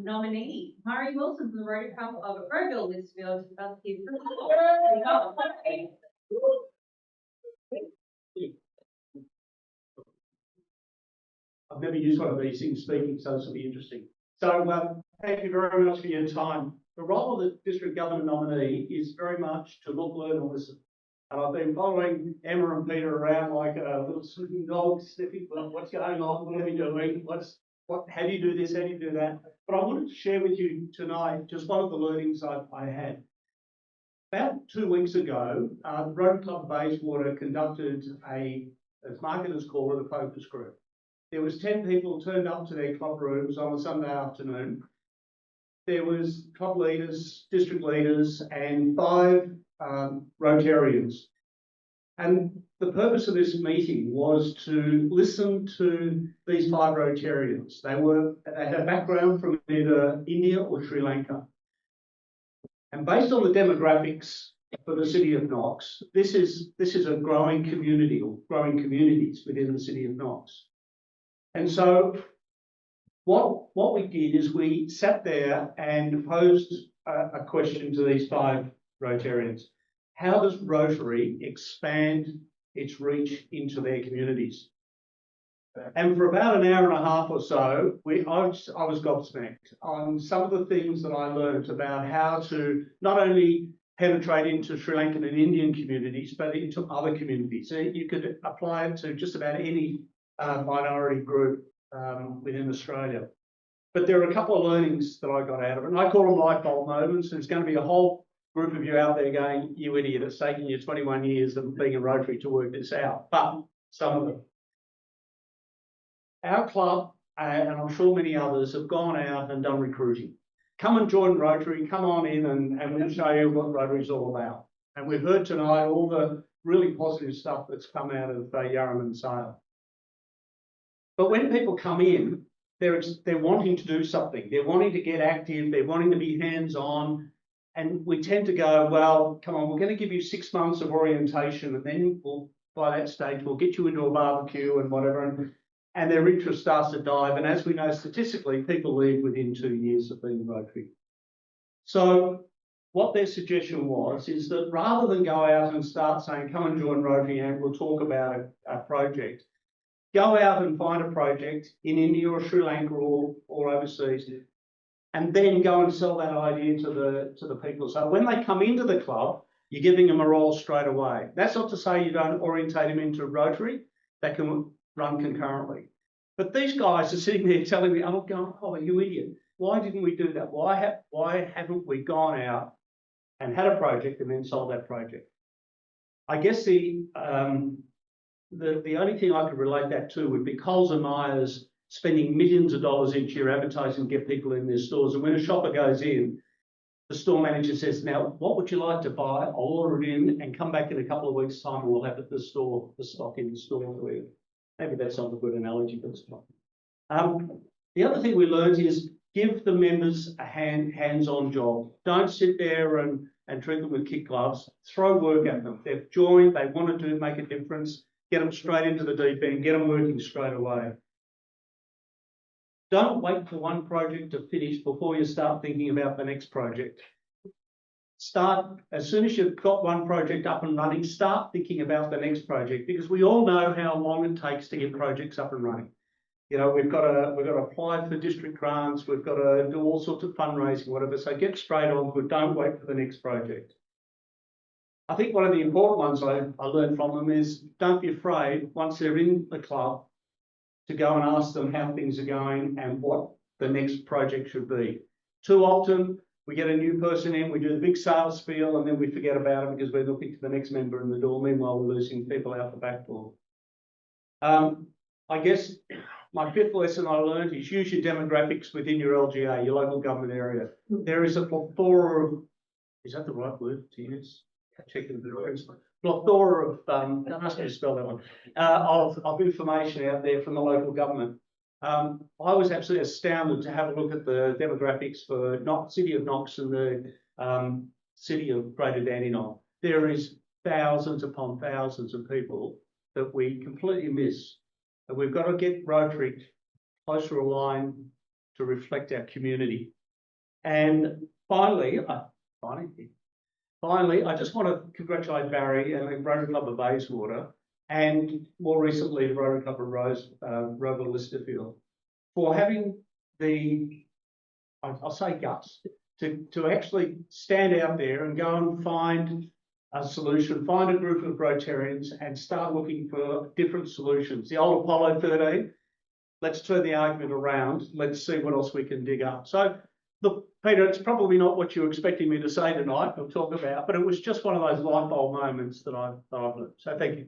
nominee, Murray Wilson from the Rotary Club of Rowville, Lidsville, to discuss his I've never used one of these things speaking, so this will be interesting. So thank you very much for your time. The role of the district government nominee is very much to look, learn and listen. And I've been following Emma and Peter around like a little sniffing dog, sniffing, well, what's going on, what are you doing, how do you do this, how do you do that? But I wanted to share with you tonight just one of the learnings I had. About 2 weeks ago, the Rotary Club Bayswater conducted as marketers call it, a focus group. There was 10 people turned up to their club rooms on a Sunday afternoon. There was club leaders, district leaders, and 5 Rotarians. And the purpose of this meeting was to listen to these 5 Rotarians. They had a background from either India or Sri Lanka. And based on the demographics for the city of Knox, this is a growing community or growing communities within the city of Knox. And so what we did is we sat there and posed a question to these 5 Rotarians. How does Rotary expand its reach into their communities? And for about an hour and a half or so, I was gobsmacked on some of the things that I learned about how to not only penetrate into Sri Lankan and Indian communities, but into other communities. So you could apply it to just about any minority group within Australia. But there are a couple of learnings that I got out of it, and I call them light bulb moments. There's going to be a whole group of you out there going, you idiot, it's taken you 21 years of being a Rotary to work this out, but some of them. Our club, and I'm sure many others, have gone out and done recruiting. Come and join Rotary, come on in and we'll show you what Rotary's all about. And we've heard tonight all the really positive stuff that's come out of Yarram and Sale. But when people come in, they're wanting to do something. They're wanting to get active. They're wanting to be hands-on. And we tend to go, well, come on, we're going to give you 6 months of orientation, and then by that stage, we'll get you into a barbecue and whatever. And their interest starts to dive. And as we know statistically, people leave within 2 years of being Rotary. So what their suggestion is that rather than go out and start saying, come and join Rotary and we'll talk about a project, go out and find a project in India or Sri Lanka or overseas, and then go and sell that idea to the people. So when they come into the club, you're giving them a role straight away. That's not to say you don't orientate them into Rotary. That can run concurrently. But these guys are sitting there telling me, oh, you idiot. Why didn't we do that? Why haven't we gone out and had a project and then sold that project? I guess the only thing I could relate that to would be Coles and Myers spending millions of dollars each year advertising to get people in their stores. And when a shopper goes in, the store manager says, now, what would you like to buy? I'll order it in and come back in a couple of weeks' time and we'll have the stock in the store for you. Maybe that's not a good analogy, but it's not. The other thing we learned is give the members a hands-on job. Don't sit there and treat them with kid gloves. Throw work at them. They've joined, they want to make a difference. Get them straight into the deep end, get them working straight away. Don't wait for one project to finish before you start thinking about the next project. Start, as soon as you've got one project up and running, start thinking about the next project, because we all know how long it takes to get projects up and running. You know, we've got to apply for district grants, we've got to do all sorts of fundraising, whatever. So get straight on, but don't wait for the next project. I think one of the important ones I learned from them is don't be afraid once they're in the club to go and ask them how things are going and what the next project should be. Too often we get a new person in, we do the big sales spiel, and then we forget about it because we're looking to the next member in the door. Meanwhile, we're losing people out the back door. I guess my 5th lesson I learned is use your demographics within your LGA, your local government area. There is a plethora of, is that the right word to use? Checking the words. Plethora of, don't ask me to spell that one, of information out there from the local government. I was absolutely astounded to have a look at the demographics for City of Knox and the City of Greater Dandenong. There is thousands upon thousands of people that we completely miss. And we've got to get Rotary closer aligned to reflect our community. And finally, I just want to congratulate Barry and the Rotary Club of Bayswater, and more recently the Rotary Club of Roeville Listerfield, for having the, I'll say guts, to actually stand out there and go and find a solution, find a group of Rotarians and start looking for different solutions. The old Apollo 13, let's turn the argument around. Let's see what else we can dig up. So, look, Peter, it's probably not what you were expecting me to say tonight or talk about, but it was just one of those light bulb moments that I've learned. So thank you.